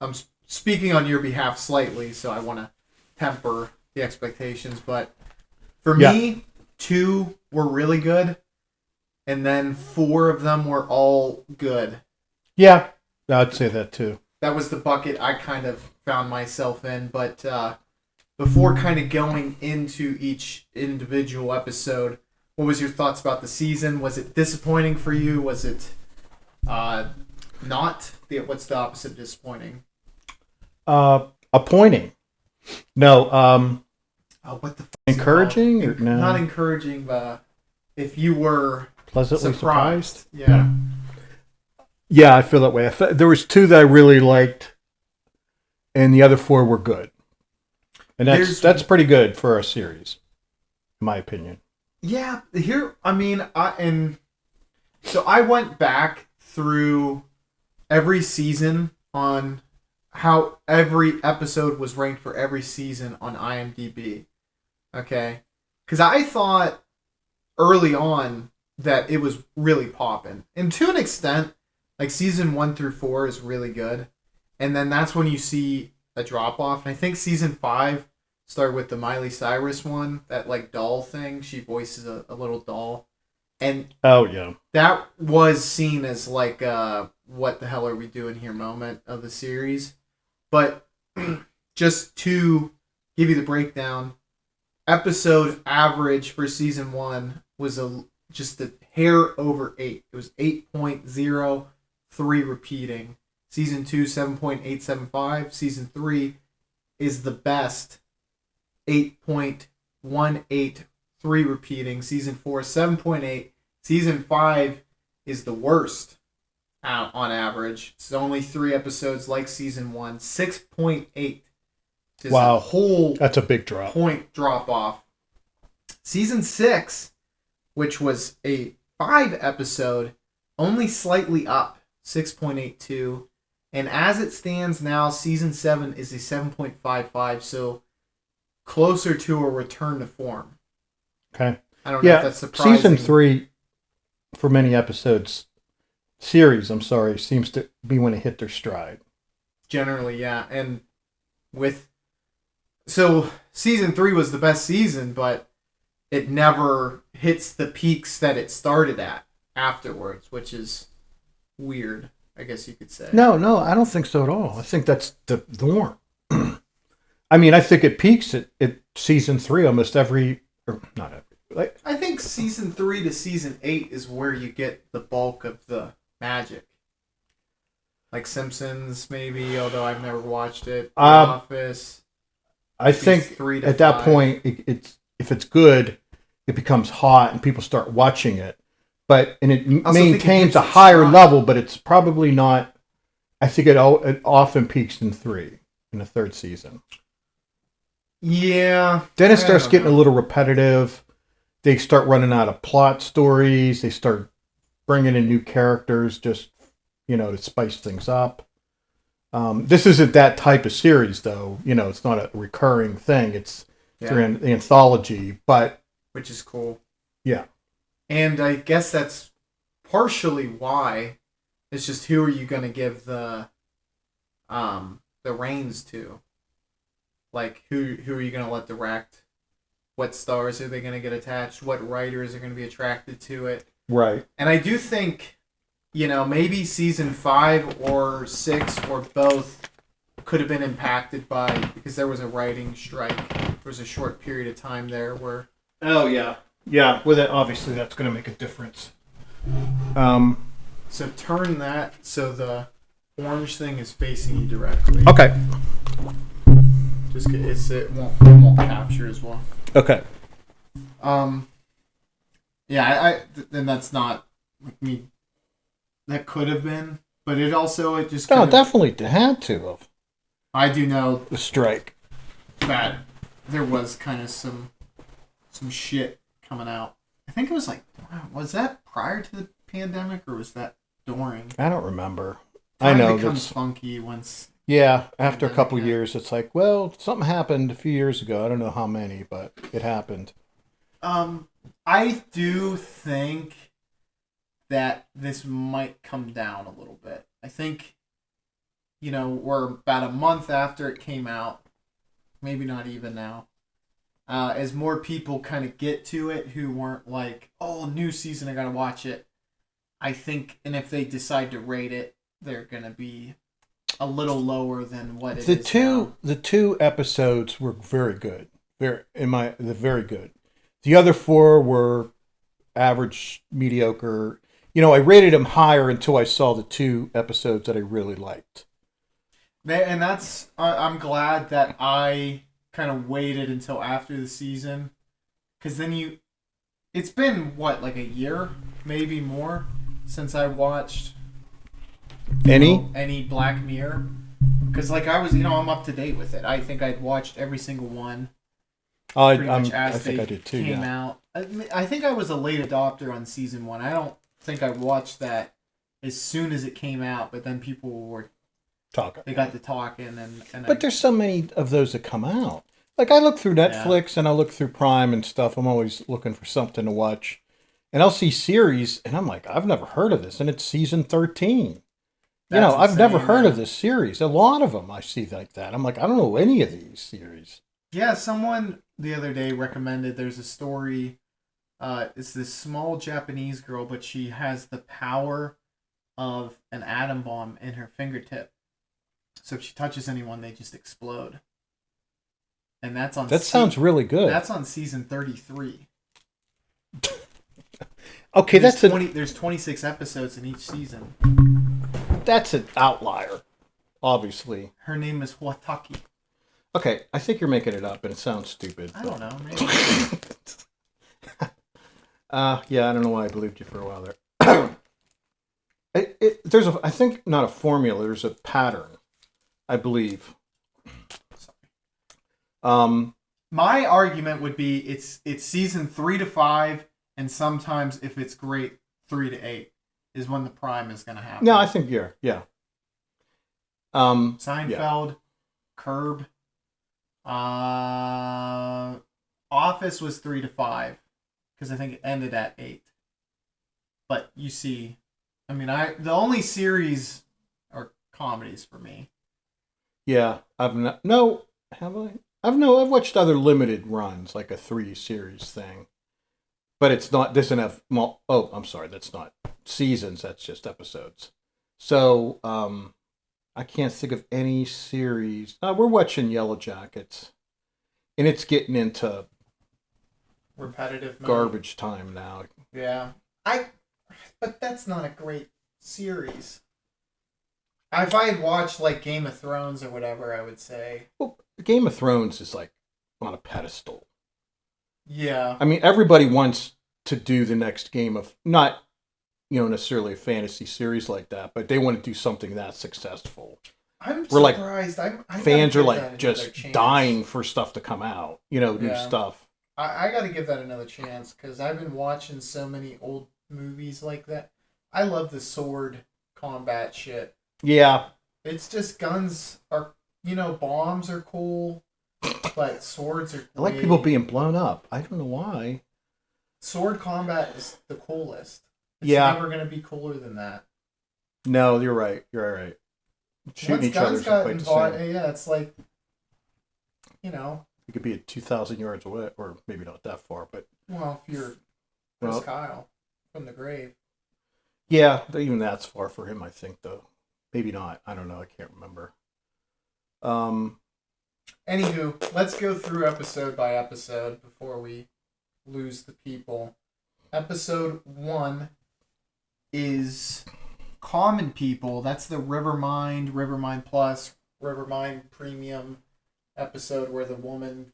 I'm speaking on your behalf slightly, so I want to temper the expectations. But for Yeah, me, two were really good, and then four of them were all good. yeah, I'd say that too. That was the bucket I kind of found myself in. But before kind of going into each individual episode, what was your thoughts about the season? Was it disappointing for you? Was it uh, not? What's the opposite of disappointing? Appointing. No, What the fuck is it called? encouraging or Not no? encouraging, but if you were Pleasantly surprised. surprised. Yeah. Yeah, I feel that way. There was two that I really liked, and the other four were good, and There's that's pretty good for a series, in my opinion. yeah, here I mean and so I went back through every season on how every episode was ranked for every season on IMDb. Okay? Cuz I thought early on that it was really popping. And to an extent, like season 1 through 4 is really good. And then that's when you see a drop off. And I think season 5 started with the Miley Cyrus one, that like doll thing. She voices a little doll. And Oh yeah, that was seen as like what the hell are we doing here moment of the series. But just to give you the breakdown, episode average for season 1 was just a hair over 8. It was 8.03 repeating. Season 2 7.875. Season 3 is the best, 8.183 repeating. Season 4 7.8. Season 5 is the worst on average. It's only 3 episodes like season 1, 6.8. Just a wow, whole that's a big drop. point drop off. Season 6, which was a 5 episode, only slightly up, 6.82. And as it stands now, season 7 is a 7.55, so closer to a return to form. Okay, I don't know if yeah, that's surprising. season 3 for many episodes series. I'm sorry, seems to be when it hit their stride. Generally, yeah. And with. So, season 3 was the best season, but it never hits the peaks that it started at afterwards, which is weird, I guess you could say. No, no, I don't think so at all. I think that's the norm. I mean, I think it peaks at season 3 almost every, or not every, like, I think season 3 to season 8 is where you get the bulk of the magic. Like Simpsons, maybe, although I've never watched it. The Office. I think 3 to at that 5. point, it's if it's good, it becomes hot and people start watching it. But and it maintains a higher level, but it's probably not. I think it often peaks in 3 in the third season. Yeah. Then it starts getting a little repetitive. They start running out of plot stories. They start bringing in new characters, just to spice things up. This isn't that type of series, though. It's not a recurring thing. It's through the anthology, but which is cool. Yeah, and I guess that's partially why. It's just who are you going to give the reins to? Like who are you going to let direct? What stars are they going to get attached? What writers are going to be attracted to it? Right. And I do think, maybe season 5 or 6 or both could have been impacted because there was a writing strike. There was a short period of time there where. Oh yeah. Yeah. Well, obviously that's going to make a difference. So turn that so the orange thing is facing you directly. Okay. Just it won't capture as well. Okay. Yeah, and that's not that could have been, but it just definitely had to have. I do know the strike that there was kind of some shit coming out. I think it was was that prior to the pandemic or was that during? I don't remember. I know it becomes funky once. Yeah, after a couple years, it's like, well, something happened a few years ago. I don't know how many, but it happened. I do think that this might come down a little bit. I think we're about a month after it came out, maybe not even now. As more people kind of get to it who weren't like, oh, new season, I gotta watch it. I think, and if they decide to rate it, they're gonna be a little lower than what it is now. The two episodes were very good. They're very good. The other four were average, mediocre. I rated them higher until I saw the two episodes that I really liked. And that's I'm glad that I kind of waited until after the season, because then it's been what, like a year, maybe more, since I watched any Black Mirror, because like I was, I'm up to date with it. I think I'd watched every single one pretty much as I think they I did too, came yeah. out. I think I was a late adopter on season one. I don't think I watched that as soon as it came out, but then people were Talking. they got to talking, But there's so many of those that come out. Like I look through Netflix and I look through Prime and stuff. I'm always looking for something to watch, and I'll see series, and I'm like, I've never heard of this, and it's season 13. I've insane, never heard man. of this series. A lot of them I see like that. I'm like, I don't know any of these series. Yeah, someone the other day recommended there's a story. It's this small Japanese girl, but she has the power of an atom bomb in her fingertip. So if she touches anyone, they just explode. And that's on. That sounds really good. That's on season 33. Okay, there's 26 episodes in each season. That's an outlier, obviously. Her name is Wataki. Okay, I think you're making it up, and it sounds stupid. I don't know. Maybe. Yeah, I don't know why I believed you for a while there. There's I think not a formula. There's a pattern, I believe. My argument would be it's season 3 to 5, and sometimes if it's great, 3 to 8 is when the prime is going to happen. No, I think yeah. Seinfeld, Curb, Office was 3 to 5 because I think it ended at 8. But you see, I mean, the only series are comedies for me. Yeah, Have I? I've watched other limited runs, like a 3 series thing, but it doesn't have. Oh, I'm sorry, that's not seasons. That's just episodes. So I can't think of any series. We're watching Yellow Jackets, and it's getting into Repetitive mode. Garbage time now. Yeah, but that's not a great series. If I had watched like Game of Thrones or whatever, I would say. Well, Game of Thrones is like on a pedestal. Yeah. I mean, everybody wants to do the next game of not, necessarily a fantasy series like that, but they want to do something that's successful. I'm We're surprised. fans are like just dying for stuff to come out. New stuff. I got to give that another chance because I've been watching so many old movies like that. I love the sword combat shit. Yeah. It's just guns are, bombs are cool, but swords are. I like people being blown up. I don't know why. Sword combat is the coolest. It's never going to be cooler than that. No, you're right. You're right. Shooting each other is quite the same. Yeah, it's like, You could be at 2,000 yards away, or maybe not that far, but. Well, if you're Chris Kyle from the grave. Yeah, even that's far for him, I think, though. Maybe not. I don't know. I can't remember. Anywho, let's go through episode by episode before we lose the people. Episode 1 is Common People. That's the Rivermind Plus, Rivermind Premium episode where the woman,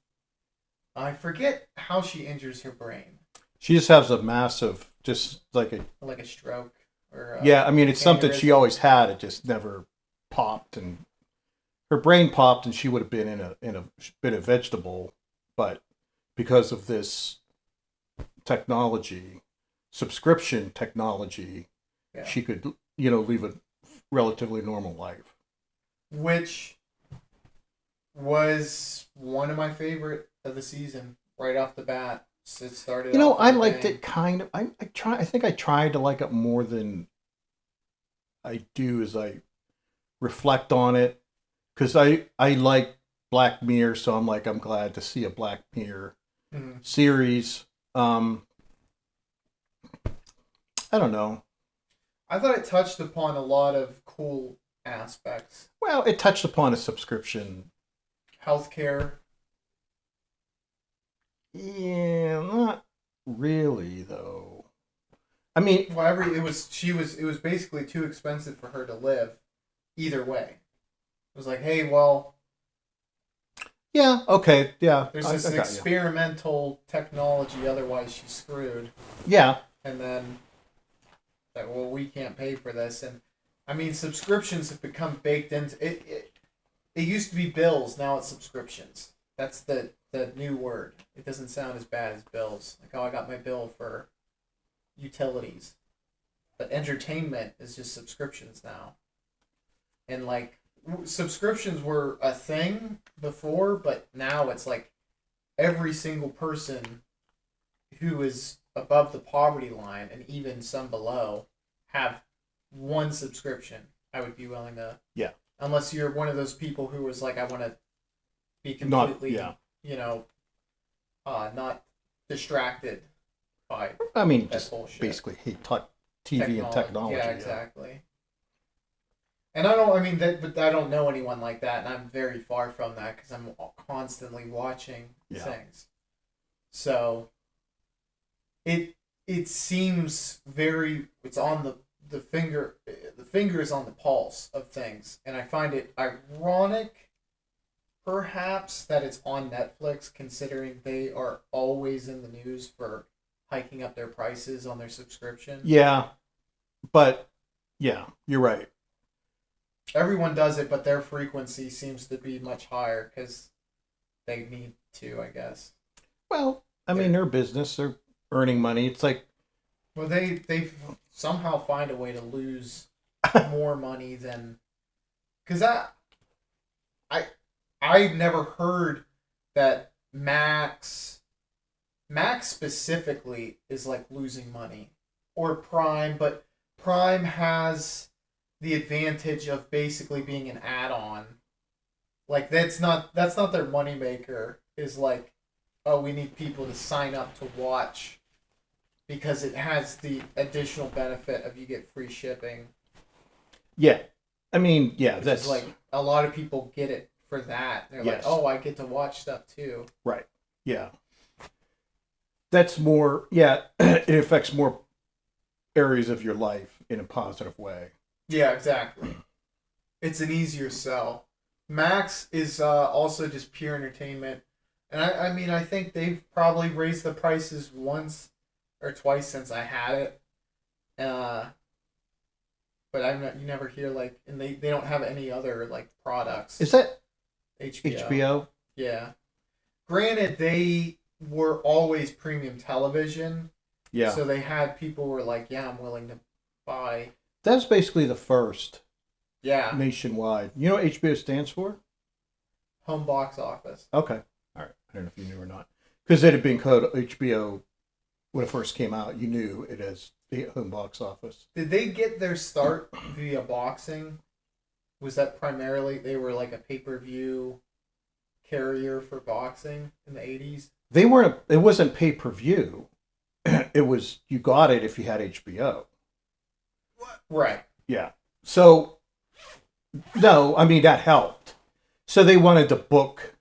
I forget how she injures her brain. She just has a massive, just like a stroke. Or yeah, I mean, it's something she always had. It just never popped, and her brain popped, and she would have been in a bit of vegetable, but because of this technology, subscription technology, she could live a relatively normal life, which was one of my favorite of the season right off the bat. It started. I liked it kind of. I think I tried to like it more than I do as I reflect on it, because I like Black Mirror, so I'm glad to see a Black Mirror series. I don't know. I thought it touched upon a lot of cool aspects. Well, it touched upon a subscription. Healthcare. Yeah, not really though. I mean, well, it was basically too expensive for her to live. Either way, it was like, hey, well, yeah, okay, yeah. There's this experimental technology. Otherwise, she's screwed. Yeah, and then, like, well, we can't pay for this, and I mean, subscriptions have become baked into it. It used to be bills. Now it's subscriptions. That's the new word. It doesn't sound as bad as bills. Like, oh, I got my bill for utilities. But entertainment is just subscriptions now. And, like, subscriptions were a thing before, but now it's like every single person who is above the poverty line, and even some below, have one subscription. I would be willing to... Yeah. Unless you're one of those people who was like, I want to be completely, not distracted by just bullshit. Basically hate TV and technology. Yeah, exactly. And but I don't know anyone like that, and I'm very far from that because I'm constantly watching things. So it seems it's on the finger is on the pulse of things, and I find it ironic perhaps that it's on Netflix, considering they are always in the news for hiking up their prices on their subscription. Yeah, but yeah, you're right. Everyone does it, but their frequency seems to be much higher because they need to, I guess. Well, their business, they're earning money. It's like... Well, they somehow find a way to lose more money than... Because I've never heard that Max specifically is like losing money, or Prime, but Prime has the advantage of basically being an add-on. Like, that's not their moneymaker, is like, oh, we need people to sign up to watch because it has the additional benefit of you get free shipping. Yeah. That's like, a lot of people get it for that. They're like, oh, I get to watch stuff too. Right. Yeah. That's more, it affects more areas of your life in a positive way. Yeah, exactly. It's an easier sell. Max is also just pure entertainment. And I think they've probably raised the prices once or twice since I had it. But you never hear, like, and they don't have any other, like, products. Is that HBO? Yeah. Granted, they were always premium television. Yeah. So they had people who were like, yeah, I'm willing to buy. That's basically the first. Yeah. Nationwide. You know what HBO stands for? Home box office. Okay. All right. I don't know if you knew or not. Because it had been called HBO when it first came out. You knew it as the home box office. Did they get their start via boxing? Was that primarily they were like a pay-per-view carrier for boxing in the 80s? They weren't. It wasn't pay-per-view. It was, you got it if you had HBO. Right. Yeah. So, no, that helped. So they wanted to book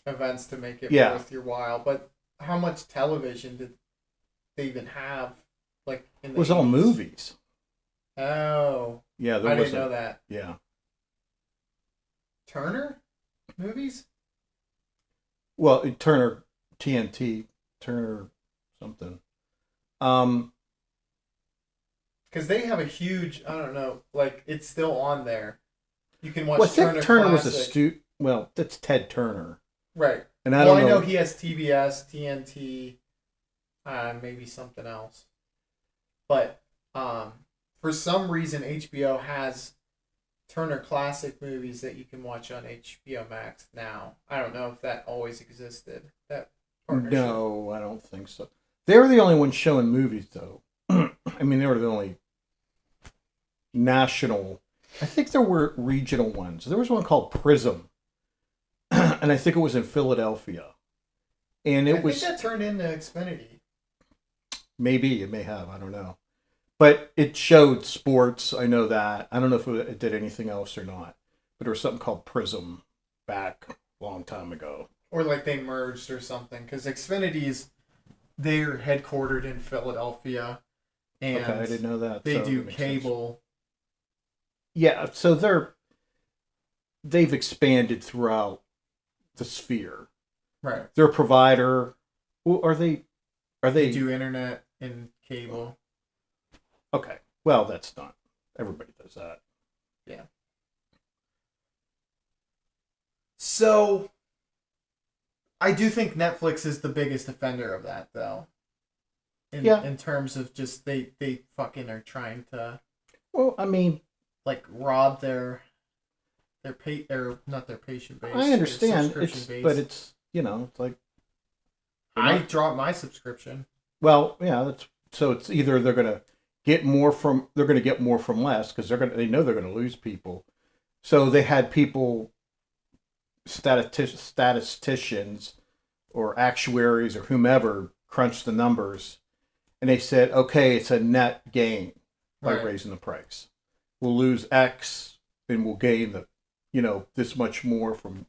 events to make it worth your while. But how much television did they even have? Like, in the It was 80s? all movies. Oh. Yeah, I didn't know that. Yeah. Turner movies? Well, Turner, TNT, Turner something. Because they have a huge, I don't know, like, it's still on there. You can watch Turner Classic. Was well, that's Ted Turner. Right. And I don't know. I know he has TBS, TNT, maybe something else. But for some reason, HBO has Turner Classic movies that you can watch on HBO Max now. I don't know if that always existed. That partnership. No, I don't think so. They were the only ones showing movies, though. They were the only national. I think there were regional ones. There was one called Prism, and I think it was in Philadelphia. And I think that turned into Xfinity. Maybe it may have. I don't know. But it showed sports. I know that. I don't know if it did anything else or not. But there was something called Prism back a long time ago. Or like they merged or something. Because Xfinity's, they're headquartered in Philadelphia. And okay, I didn't know that. They so do cable. Sense. Yeah, so they've expanded throughout the sphere. Right. They're a provider. Well, are they? They do internet and cable. Okay. Well, that's not. Everybody does that. Yeah. So, I do think Netflix is the biggest offender of that, though. In terms of just they fucking are trying to. Well, I mean, like rob their not their patient base. I understand, but it's it's like I dropped my subscription. Well, yeah, so it's either they're gonna get more from less because they know they're gonna lose people. So they had people, statisticians, or actuaries or whomever crunch the numbers, and they said, okay, it's a net gain by raising the price. We'll lose X and we'll gain this much more from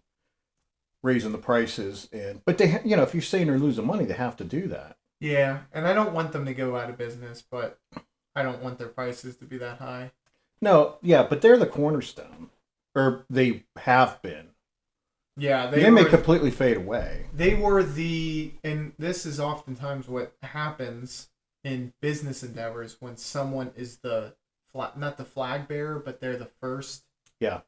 raising the prices. But they, if you're saying they're losing money, they have to do that. Yeah, and I don't want them to go out of business, but I don't want their prices to be that high. No, yeah, but they're the cornerstone, or they have been. Yeah, they may completely fade away. They were and this is oftentimes what happens in business endeavors when someone is not the flag bearer, but they're the first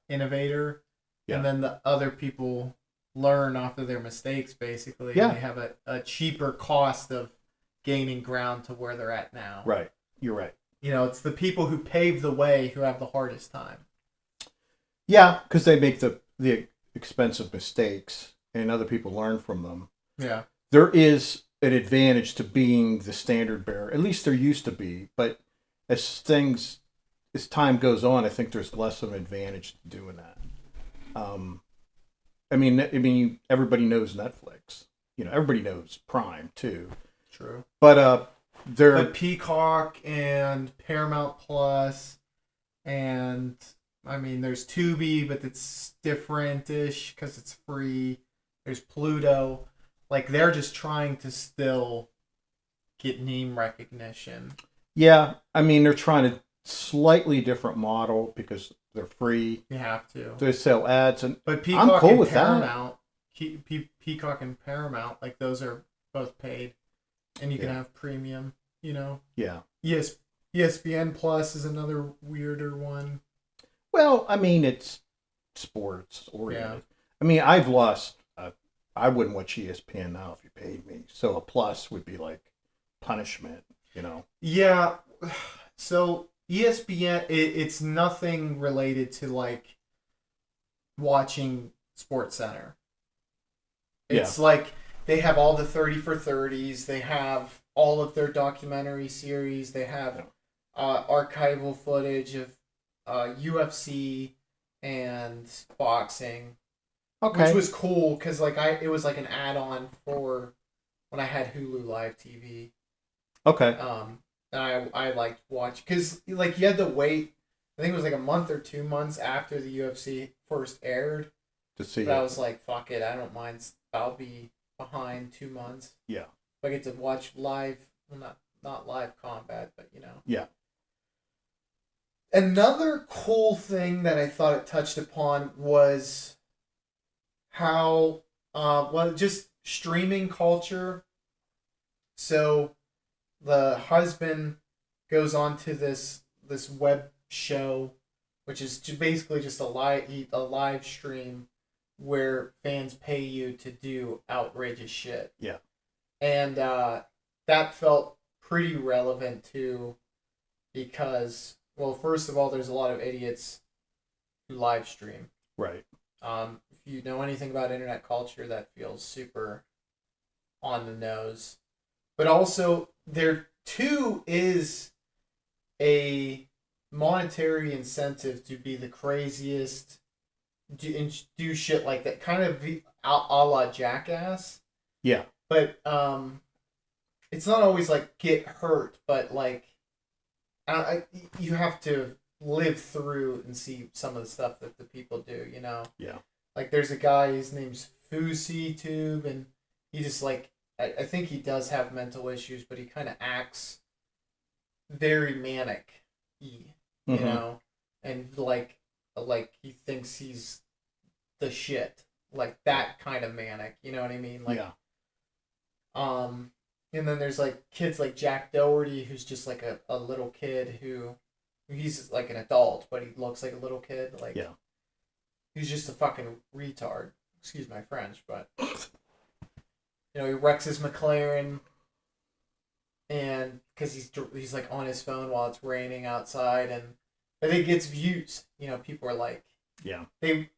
innovator. Yeah. And then the other people learn off of their mistakes, basically. Yeah. And they have a cheaper cost of gaining ground to where they're at now. Right. You're right. It's the people who pave the way who have the hardest time. Yeah, because they make the expensive mistakes and other people learn from them. Yeah. There is an advantage to being the standard bearer. At least there used to be, but as time goes on, I think there's less of an advantage to doing that. I mean, everybody knows Netflix. Everybody knows Prime too. True. But Peacock and Paramount Plus, and I mean, there's Tubi, but it's different-ish because it's free. There's Pluto. Like, they're just trying to still get name recognition. Yeah, I mean, they're trying to slightly different model because they're free. You have to. They sell ads, but Peacock I'm cool with Paramount, that. Peacock and Paramount, like those are both paid, and you can have premium. Yeah. ESPN Plus is another weirder one. Well, I mean, it's sports oriented. Yeah. I mean, I've lost. I wouldn't watch ESPN now if you paid me. So a plus would be like punishment. Yeah. So ESPN, it's nothing related to like watching SportsCenter. It's like they have all the 30 for 30s. They have all of their documentary series. They have archival footage of UFC and boxing, which was cool because it was like an add-on for when I had Hulu Live TV. Okay. And I liked watch because like you had to wait. I think it was like a month or 2 months after the UFC first aired to see. But I was like, fuck it, I don't mind. I'll be behind 2 months. Yeah. I get to watch live, well, not live combat, but Yeah. Another cool thing that I thought it touched upon was how, just streaming culture. So the husband goes on to this web show, which is basically just a live stream where fans pay you to do outrageous shit. Yeah. And that felt pretty relevant too, because, well, first of all, there's a lot of idiots who live stream. Right. If you know anything about internet culture, that feels super on the nose. But also, there too is a monetary incentive to be the craziest, do shit like that, kind of a la Jackass. Yeah. But it's not always like get hurt, but like you have to live through and see some of the stuff that the people do, you know? Yeah. Like there's a guy, his name's Fousey Tube, and he just like, I think he does have mental issues, but he kind of acts very manic-y, you know? And like he thinks he's the shit. Like that kind of manic, you know what I mean? Like, yeah. And then there's like kids like Jack Doherty, who's just like a little kid he's like an adult, but he looks like a little kid. Like, yeah. He's just a fucking retard. Excuse my French, but you know, he wrecks his McLaren, and because he's like on his phone while it's raining outside, and I think it gets views. You know, people are like, yeah, they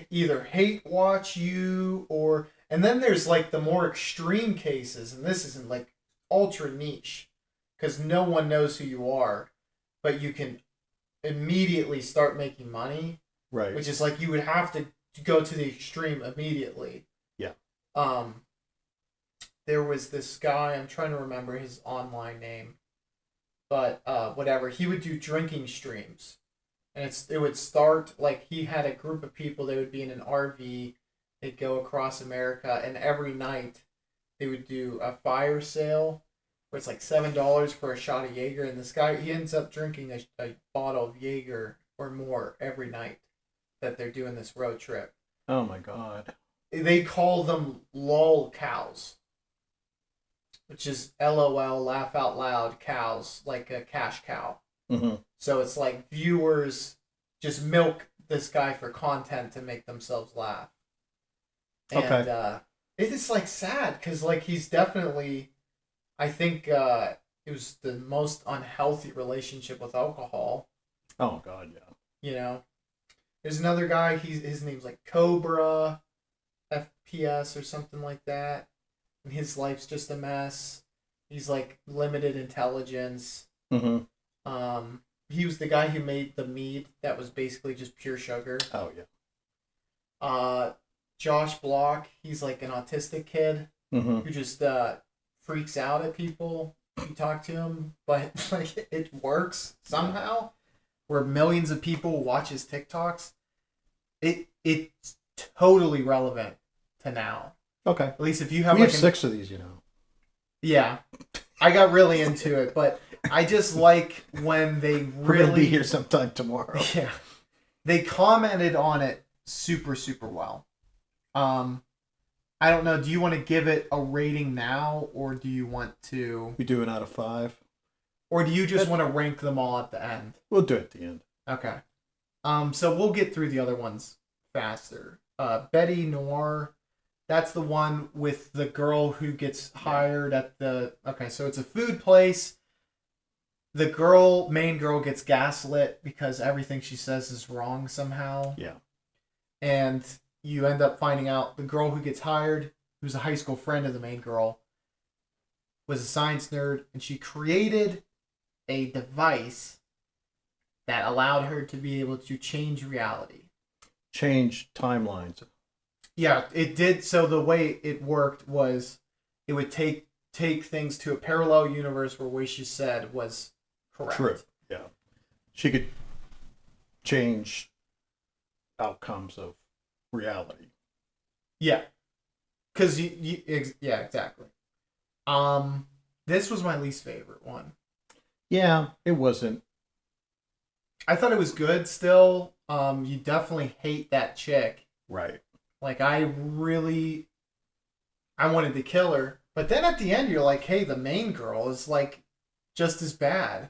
either hate watch you or, and then there's like the more extreme cases, and this isn't like ultra niche because no one knows who you are, but you can immediately start making money. Right. Which is like you would have to go to the extreme immediately. Yeah. There was this guy, I'm trying to remember his online name, but whatever. He would do drinking streams, and it would start like he had a group of people. They would be in an RV. They'd go across America, and every night they would do a fire sale where it's like $7 for a shot of Jaeger, and this guy, he ends up drinking a bottle of Jaeger or more every night that they're doing this road trip. Oh my god. They call them lol cows, which is LOL, laugh out loud, cows, like a cash cow. Mm-hmm. So it's like viewers just milk this guy for content to make themselves laugh. And it's like sad because like he's definitely, I think it was the most unhealthy relationship with alcohol. Oh god, yeah. You know? There's another guy, his name's like Cobra FPS or something like that. And his life's just a mess. He's like limited intelligence. Mm-hmm. He was the guy who made the mead that was basically just pure sugar. Oh yeah. Josh Block, he's like an autistic kid who just freaks out at people if you talk to him, but like it works somehow. Where millions of people watch his TikToks, it's totally relevant to now. Okay. At least if you have we have 6 of these, you know. Yeah. I got really into it, but I just like when they really... We're going to be here sometime tomorrow. Yeah. They commented on it super, super well. I don't know, do you want to give it a rating now, or do you want to... We do it out of 5. Or do you just want to rank them all at the end? We'll do it at the end. Okay. So we'll get through the other ones faster. Betty Noir, that's the one with the girl who gets hired at the... Okay, so it's a food place. The main girl gets gaslit because everything she says is wrong somehow. Yeah. And you end up finding out the girl who gets hired, who's a high school friend of the main girl, was a science nerd, and she created a device that allowed her to be able to change reality. Change timelines. Yeah, it did. So the way it worked was it would take things to a parallel universe where what she said was correct. True, yeah. She could change outcomes of reality. Yeah. Because yeah, exactly. This was my least favorite one. Yeah, it wasn't. I thought it was good still. You definitely hate that chick. Right. Like, I wanted to kill her. But then at the end, you're like, hey, the main girl is, like, just as bad.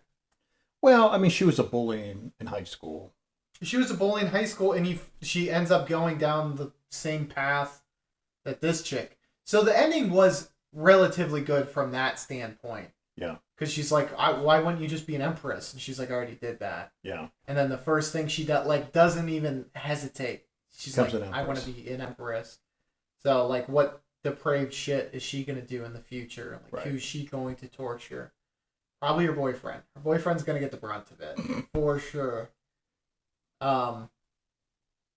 Well, I mean, she was a bully in high school. She was a bully in high school, and she ends up going down the same path that this chick. So the ending was relatively good from that standpoint. Yeah. Because she's like, why wouldn't you just be an empress? And she's like, I already did that. Yeah. And then the first thing she does, like, doesn't even hesitate. She's like, I want to be an empress. So, like, what depraved shit is she going to do in the future? Like, right. Who's she going to torture? Probably her boyfriend. Her boyfriend's gonna get the brunt of it for sure.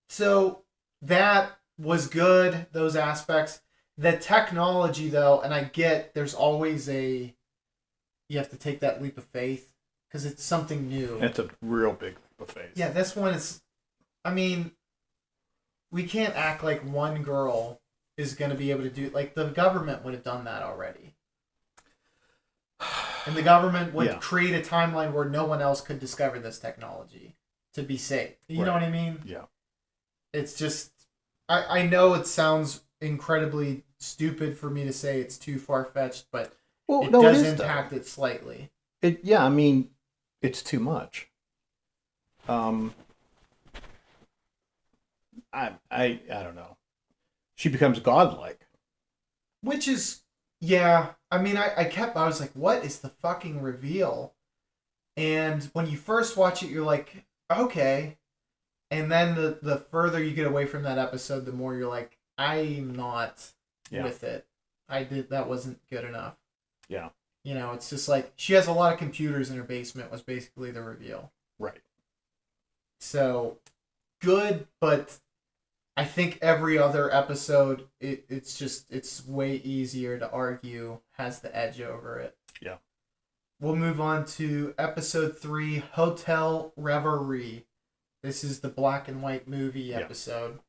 So that was good. Those aspects. The technology, though, and I get there's always you have to take that leap of faith because it's something new. It's a real big leap of faith. Yeah, this one is. I mean, we can't act like one girl is going to be able to do. Like, the government would have done that already. And the government would create a timeline where no one else could discover this technology to be safe. You know what I mean? Yeah. It's just. I know it sounds incredibly stupid for me to say it's too far-fetched, but it does impact it slightly. I mean, it's too much. I don't know. She becomes godlike. Which is, yeah. I mean, I was like, what is the fucking reveal? And when you first watch it, you're like, okay. And then the further you get away from that episode, the more you're like, I'm not with it. That wasn't good enough. Yeah. You know, it's just like, she has a lot of computers in her basement was basically the reveal. Right. So, good, but I think every other episode, it's way easier to argue has the edge over it. Yeah. We'll move on to episode 3, Hotel Reverie. This is the black and white movie episode.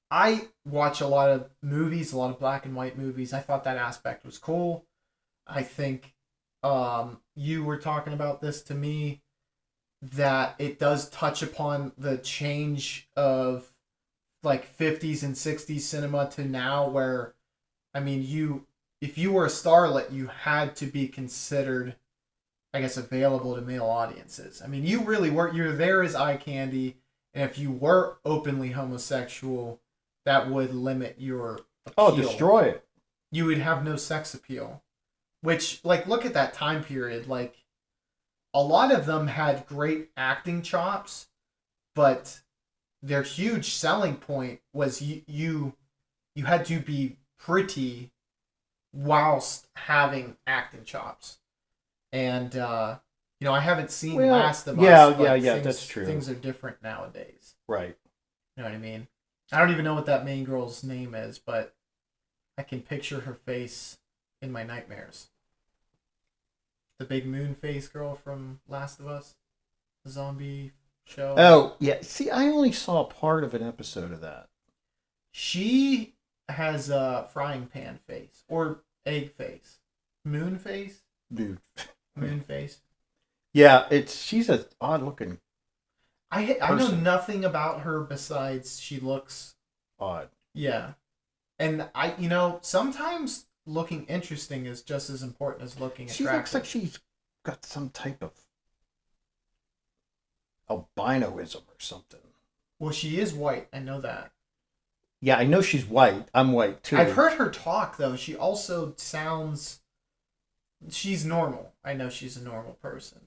I watch a lot of movies, a lot of black and white movies. I thought that aspect was cool. I think you were talking about this to me, that it does touch upon the change of like 50s and 60s cinema to now, where, I mean, if you were a starlet, you had to be considered, I guess, available to male audiences. I mean, you really were. You're there as eye candy, and if you were openly homosexual, that would limit your appeal. Oh, destroy it. You would have no sex appeal. Which, like, look at that time period. Like, a lot of them had great acting chops, but their huge selling point was you had to be pretty whilst having acting chops. And, I haven't seen Last of Us. Yeah, that's true. Things are different nowadays. Right. You know what I mean? I don't even know what that main girl's name is, but I can picture her face in my nightmares. The big moon face girl from Last of Us. The zombie show. Oh, yeah. See, I only saw part of an episode of that. She has a frying pan face. Or egg face. Moon face? Dude. Moon face. Yeah, she's an odd looking I know nothing about her besides she looks odd. Yeah. And sometimes looking interesting is just as important as looking attractive. She looks like she's got some type of albinoism or something. Well, she is white. I know that. Yeah, I know she's white. I'm white too. I've heard her talk, though. She also sounds... She's normal. I know she's a normal person.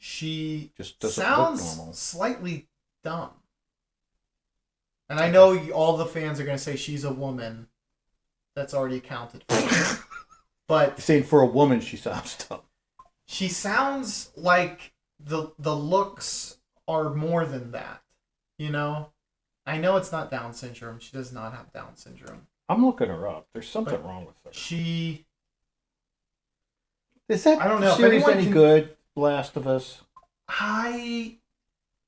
She just doesn't sounds look normal. Slightly dumb. And I know all the fans are going to say she's a woman. That's already accounted for. But you're saying for a woman, she sounds dumb. She sounds like the looks are more than that. You know? I know it's not Down syndrome. She does not have Down syndrome. I'm looking her up. There's something wrong with her. Is that I don't know series any good? Last of Us.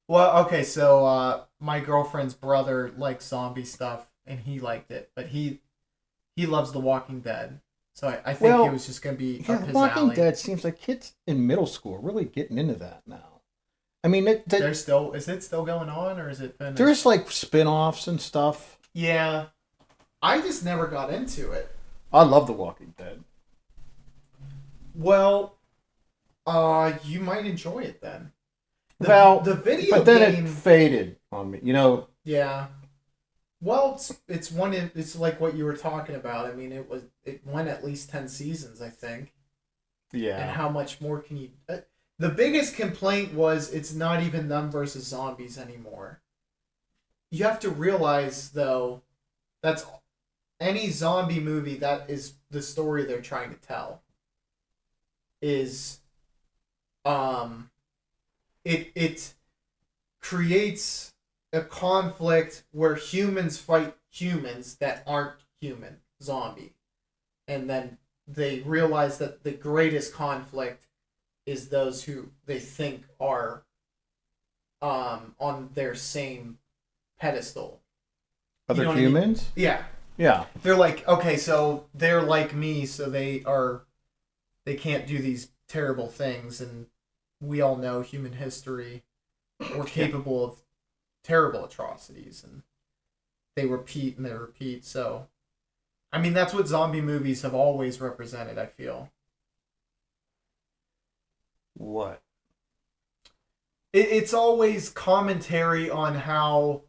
Well, okay, so my girlfriend's brother likes zombie stuff, and he liked it, but he loves The Walking Dead, so I think it was just gonna be up his Walking alley. Dead seems like kids in middle school are really getting into that now. I mean, is it still going on, or is it finished? There's like spin-offs and stuff. Yeah, I just never got into it. I love The Walking Dead. Well, you might enjoy it then. The video but then game... it faded on me, Yeah. Well, it's like what you were talking about. I mean, it went at least 10 seasons, I think. Yeah. And how much more can you... the biggest complaint was it's not even them versus zombies anymore. You have to realize, though, any zombie movie, that is the story they're trying to tell. is it creates a conflict where humans fight humans that aren't human, zombie. And then they realize that the greatest conflict is those who they think are on their same pedestal. Other You know what I mean? humans? Yeah. Yeah. They're like, okay, so they're like me, so they can't do these terrible things, and we all know human history. We're capable of terrible atrocities, and they repeat and they repeat. So, I mean, that's what zombie movies have always represented, I feel. What? It's always commentary on how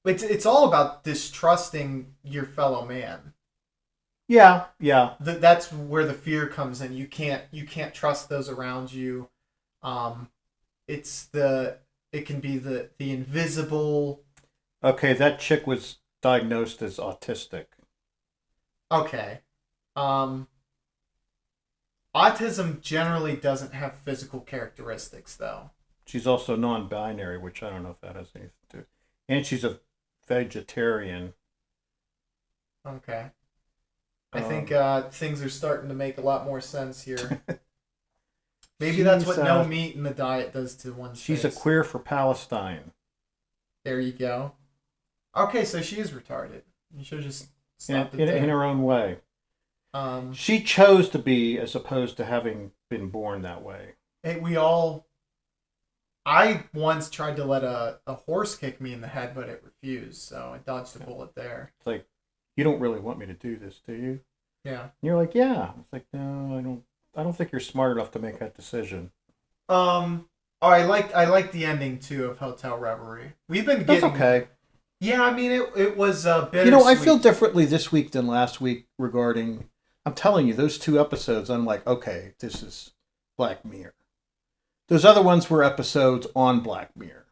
it's all about distrusting your fellow man. Yeah, yeah. That's where the fear comes in. You can't trust those around you. It can be the invisible. Okay, that chick was diagnosed as autistic. Okay. Autism generally doesn't have physical characteristics, though. She's also non-binary, which I don't know if that has anything to do. And she's a vegetarian. Okay. I think things are starting to make a lot more sense here. Maybe that's what no meat in the diet does to one's She's face. a queer for Palestine. There you go. Okay, so she is retarded. You should have just stopped it there. In her own way. Um, She chose to be, as opposed to having been born that way. I once tried to let a horse kick me in the head, but it refused, so I dodged a bullet there. It's like, you don't really want me to do this, do you? Yeah. And you're like, yeah. It's like, no, I don't think you're smart enough to make that decision. I like the ending too of Hotel Reverie. We've been getting. That's okay. Yeah, I mean it was bittersweet. You know, I feel differently this week than last week regarding. I'm telling you, those 2 episodes, I'm like, okay, this is Black Mirror. Those other ones were episodes on Black Mirror.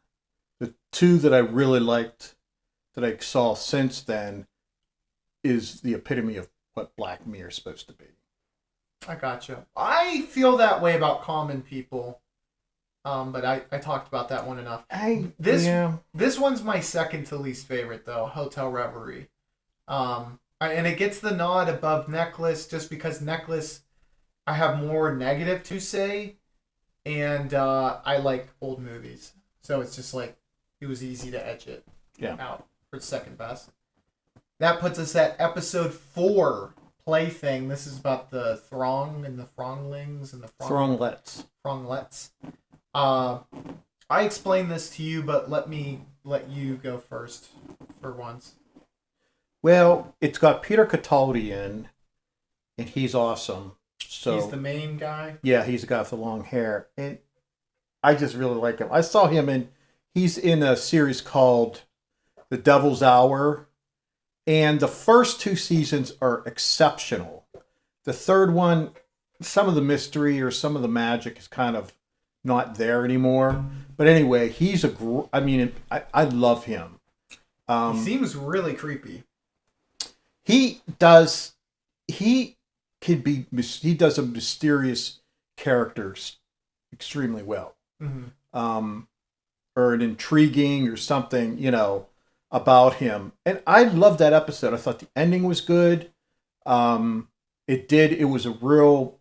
The 2 that I really liked, that I saw since then, is the epitome of what Black Mirror is supposed to be. I gotcha. I feel that way about Common People, but I talked about that one enough. This one's my second to least favorite though, Hotel Reverie. And it gets the nod above Necklace just because Necklace, I have more negative to say, and I like old movies, so it's just like it was easy to edge it out for second best. That puts us at episode 4, Plaything. This is about the Throng and the Thronglings and the Thronglets. I explained this to you, but let you go first for once. Well, it's got Peter Capaldi in, and he's awesome. So he's the main guy? Yeah, he's the guy with the long hair. And I just really like him. I saw him he's in a series called The Devil's Hour. And the first 2 seasons are exceptional. The third one, some of the mystery or some of the magic is kind of not there anymore. But anyway, he's I love him. He seems really creepy. He does a mysterious characters extremely well. Mm-hmm. Or an intriguing or something, about him. And I loved that episode. I thought the ending was good. It was a real,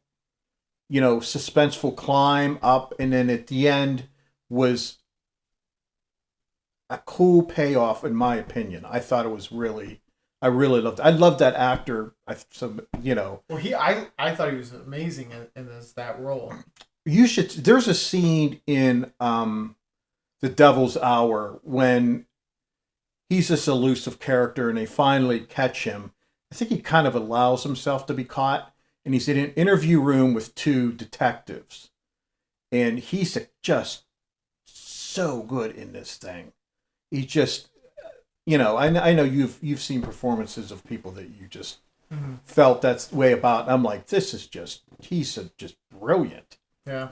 suspenseful climb up. And then at the end was a cool payoff, in my opinion. I thought it was I really loved it. I loved that actor. Well, I thought he was amazing in that role. There's a scene in The Devil's Hour when he's this elusive character and they finally catch him. I think he kind of allows himself to be caught, and he's in an interview room with 2 detectives. And he's just so good in this thing. He just, I know you've seen performances of people that you just felt that way about. I'm like, he's just brilliant. Yeah.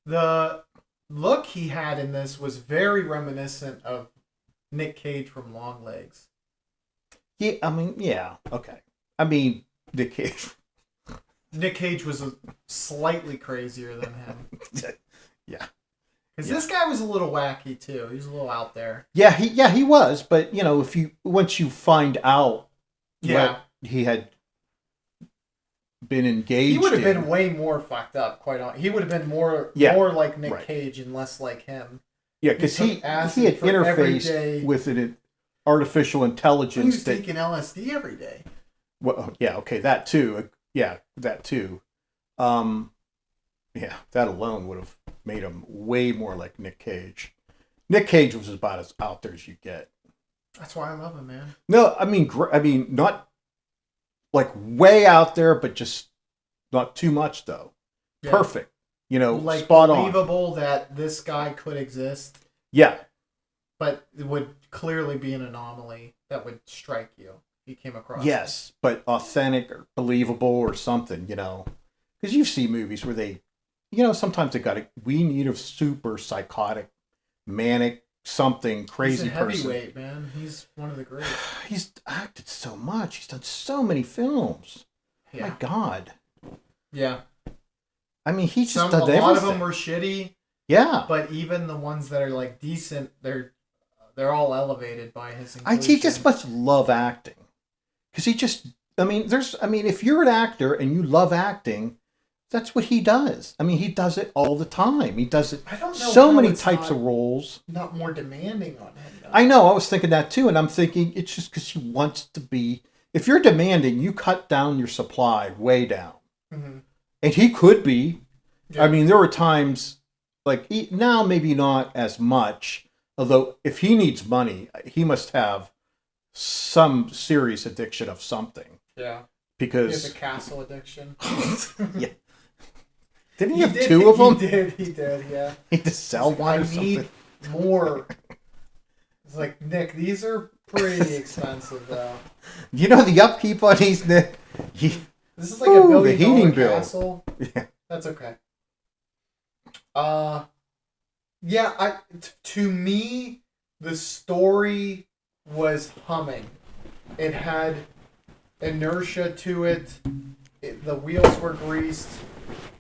The look he had in this was very reminiscent of Nick Cage from Longlegs. Yeah, okay. Nick Cage. Nick Cage was slightly crazier than him. Yeah. Because this guy was a little wacky too. He was a little out there. Yeah, he was. But once you find out what he had been engaged, he would have been way more fucked up. Quite honestly, he would have been more like Nick Cage and less like him. Yeah, because he had interfaced with an artificial intelligence. He was taking LSD every day. Well, yeah, okay, that too. Yeah, that too. Yeah, that alone would have made him way more like Nick Cage. Nick Cage was about as out there as you get. That's why I love him, man. No, I mean, not like way out there, but just not too much though. Yeah. Perfect. Like spot on. Believable that this guy could exist. Yeah. But it would clearly be an anomaly that would strike you. He came across. Yes, but authentic or believable or something, because you see movies where they, sometimes we need a super psychotic, manic, something crazy person. He's a heavyweight, man. He's one of the greats. He's acted so much. He's done so many films. Yeah. My God. Yeah. I mean, he's just done everything. A lot of them were shitty. Yeah. But even the ones that are like decent, they're all elevated by his inclusion. He just must love acting. Because if you're an actor and you love acting, that's what he does. I mean, he does it all the time. He does it so many types of roles. Not more demanding on him, though. I know. I was thinking that too. And I'm thinking it's just because he wants to be. If you're demanding, you cut down your supply way down. Mm-hmm. And he could be. Yeah. I mean, there were times, now maybe not as much. Although, if he needs money, he must have some serious addiction of something. Yeah. Because... He has a castle addiction. Yeah. Didn't he have two of them? He did, yeah. He had to sell one or something. I need more. It's like, Nick, these are pretty expensive, though. The upkeep on these, Nick? This is like a $1 billion castle. Yeah. That's okay. To me, the story was humming. It had inertia to it. The wheels were greased.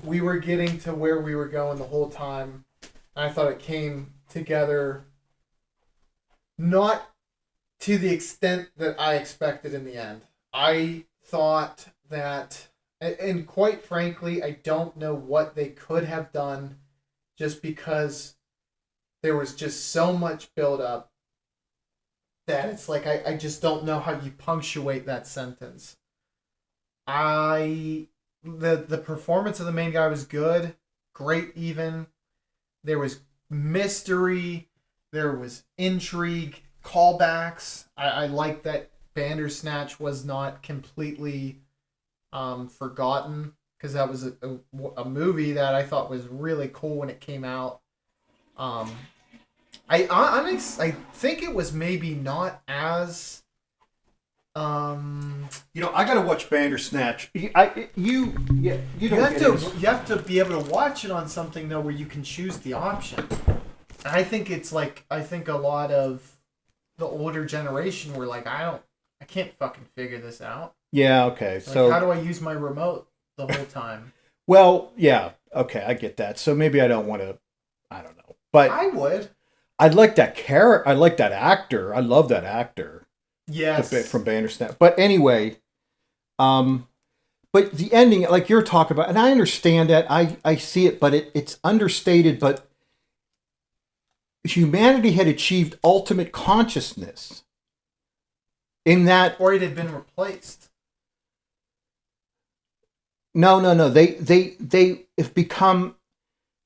We were getting to where we were going the whole time. I thought it came together not to the extent that I expected in the end. I thought that, and quite frankly, I don't know what they could have done just because there was just so much buildup that it's like I just don't know how you punctuate that sentence. The performance of the main guy was good, great even. There was mystery, there was intrigue, callbacks. I like that Bandersnatch was not completely forgotten, because that was a movie that I thought was really cool when it came out. I think it was maybe not as I gotta watch Bandersnatch. You have to be able to watch it on something though where you can choose the option. And I think a lot of the older generation were like, I can't fucking figure this out. Yeah, okay. So how do I use my remote the whole time? Well, yeah, okay, I get that. So maybe I don't want to. I don't know, but I would. I like that character. I like that actor. I love that actor. Yes. The bit from Bandersnatch. But anyway, but the ending, like you're talking about, and I understand that. I see it, but it's understated. But humanity had achieved ultimate consciousness in that, or it had been replaced. No. They have become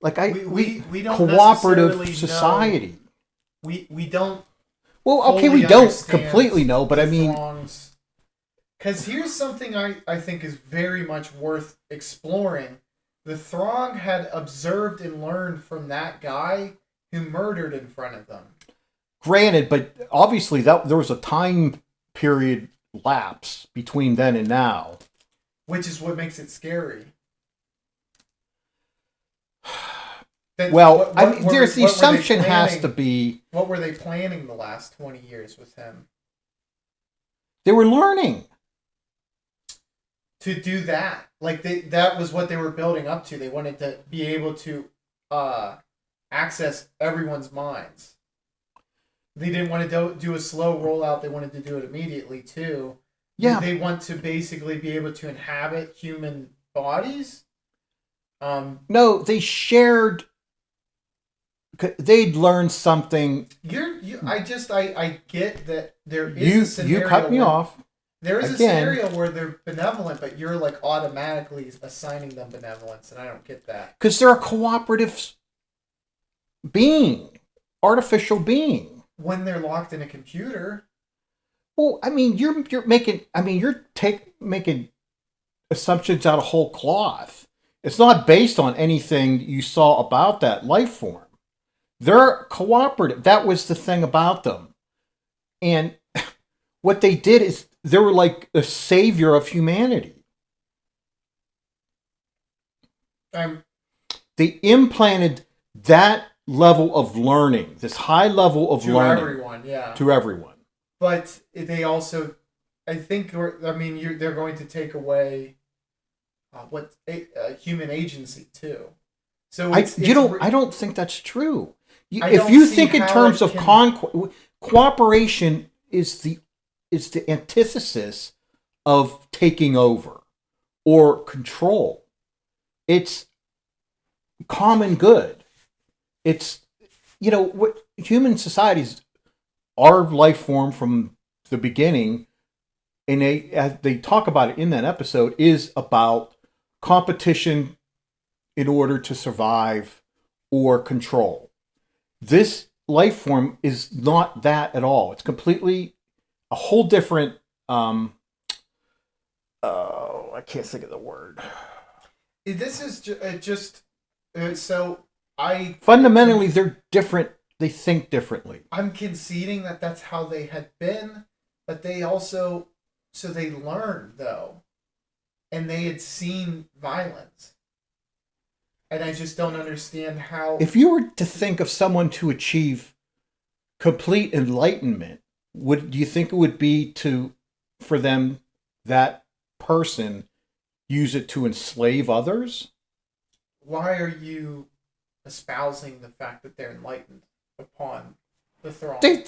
like we don't cooperative society. Know. We don't. Well, okay, we don't completely know, but I mean, because here's something I think is very much worth exploring. The Throng had observed and learned from that guy who murdered in front of them. Granted, but obviously there was a time period lapse between then and now. Which is what makes it scary. Well, there's the assumption has to be... What were they planning the last 20 years with him? They were learning. to do that. Like that was what they were building up to. They wanted to be able to access everyone's minds. They didn't want to do a slow rollout. They wanted to do it immediately too. Yeah. They want to basically be able to inhabit human bodies. No, they shared. They'd learned something. I get that there is a scenario. You cut me off. There is a scenario where they're benevolent, but you're like automatically assigning them benevolence, and I don't get that. Because they're a cooperative being, artificial being. When they're locked in a computer. Well, I mean, you're making. I mean, you're making assumptions out of whole cloth. It's not based on anything you saw about that life form. They're cooperative. That was the thing about them. And what they did is they were like a savior of humanity. They implanted that level of learning, this high level of learning. To everyone, yeah. To everyone. But they also, I think, they're going to take away human agency too. So I don't think that's true. If you think in terms of cooperation is the antithesis of taking over or control. It's common good. It's what human societies, our life form from the beginning, and as they talk about it in that episode, is about competition in order to survive or control. This life form is not that at all. It's completely a whole different. I can't think of the word. This is fundamentally they're different. They think differently. I'm conceding that that's how they had been, but they also they learned though, and they had seen violence. And I just don't understand how... If you were to think of someone to achieve complete enlightenment, do you think it would be for them, that person, use it to enslave others? Why are you espousing the fact that they're enlightened upon the throne? They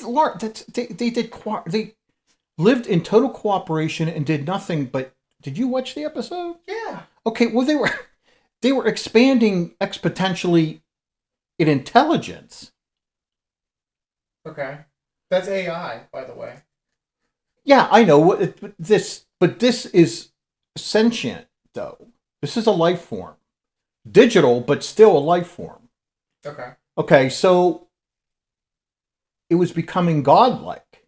lived in total cooperation and did nothing but... Did you watch the episode? Yeah. Okay, well, they were expanding exponentially in intelligence. Okay. That's AI, by the way. Yeah, I know. But this is sentient, though. This is a life form. Digital, but still a life form. Okay. Okay, so it was becoming godlike.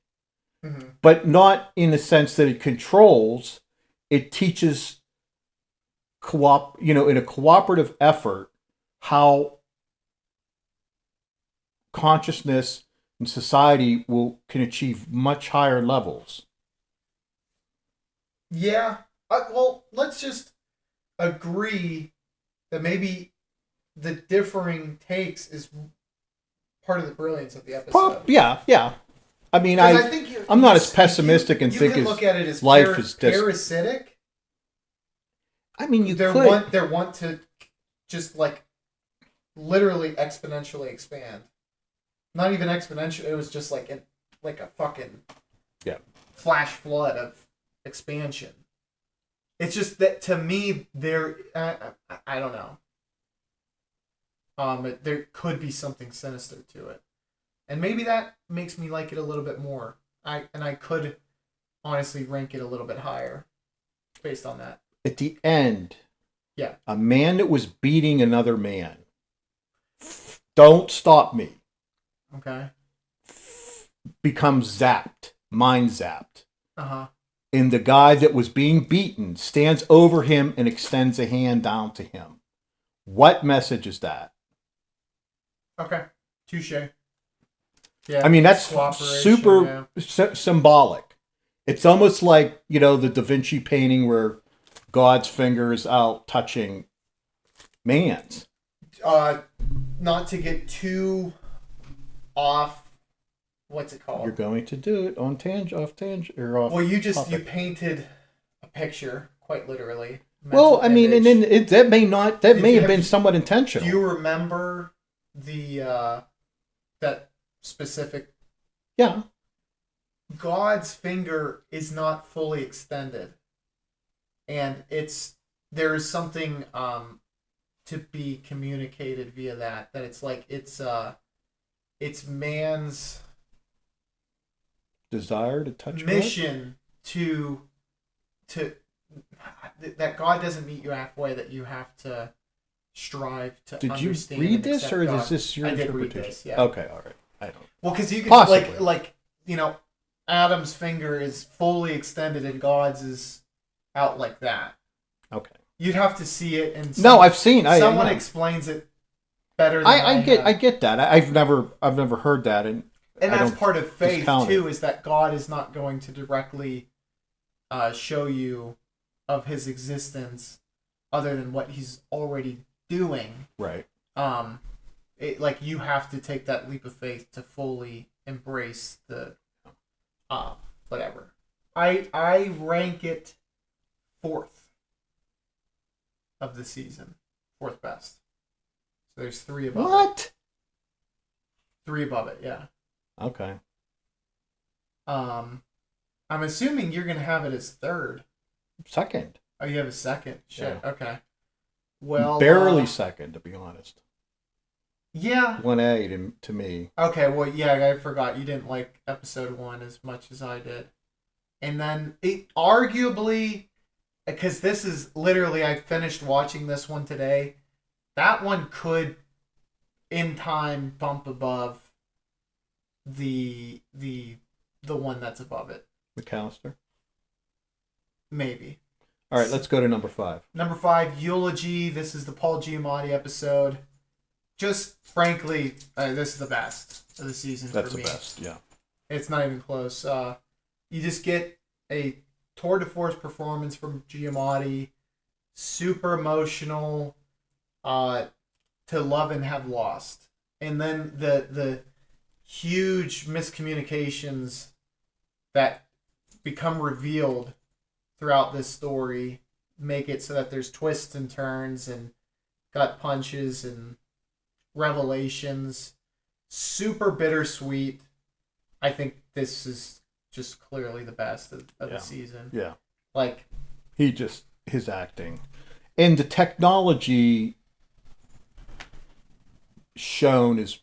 Mm-hmm. But not in the sense that it controls. It teaches... in a cooperative effort, how consciousness and society can achieve much higher levels. Yeah. Well, let's just agree that maybe the differing takes is part of the brilliance of the episode. Yeah. I mean, I'm not as pessimistic and think as look at it as life is parasitic. I mean, they want to just like literally exponentially expand. Not even exponential. It was just like a fucking flash flood of expansion. It's just that to me, I don't know. There could be something sinister to it, and maybe that makes me like it a little bit more. I could honestly rank it a little bit higher based on that. At the end, a man that was beating another man. Don't stop me. Okay. Becomes zapped, mind zapped. Uh-huh. And the guy that was being beaten stands over him and extends a hand down to him. What message is that? Okay. Touche. Yeah. I mean, that's super symbolic. It's almost like, the Da Vinci painting where God's fingers out touching man's. Not to get too off. What's it called? You're going to do it on off tangent or off. Well, you topic. painted a picture, quite literally. Well, I mean, and then that may have been Do somewhat intentional. you remember the that specific? Yeah. God's finger is not fully extended, and there is something to be communicated via that it's like it's man's desire to touch mission to that God doesn't meet you halfway, that you have to strive to understand. Did you read this, or God. is this your interpretation? I did read this, yeah. Okay, all right. I don't. Well, because you can Possibly. like Adam's finger is fully extended and God's is out like that. Okay. You'd have to see it, and I've seen. Someone explains it better than I get that. I've never heard that, and that's part of faith too. Is that God is not going to directly show you of His existence, other than what He's already doing. Right. Like you have to take that leap of faith to fully embrace the whatever. I rank it 4th of the season, 4th best. So there's 3 above. What? 3 above it, yeah. Okay. I'm assuming you're gonna have it as 3rd. 2nd. Oh, you have a 2nd. Shit. Yeah. Okay. Well, barely 2nd, to be honest. Yeah. 1A to me. Okay, well, yeah, I forgot you didn't like episode 1 as much as I did. And then it arguably, because this is literally, I finished watching this one today. That one could, in time, bump above the one that's above it. McAllister. Maybe. All right, let's go to number 5. Number 5, Eulogy. This is the Paul Giamatti episode. Just frankly, this is the best of the season for me. That's the best, yeah. It's not even close. You just get a tour de force performance from Giamatti. Super emotional. To love and have lost. And then the huge miscommunications that become revealed throughout this story make it so that there's twists and turns and gut punches and revelations. Super bittersweet. I think this is just clearly the best of the season. Yeah. Like, his acting. And the technology shown is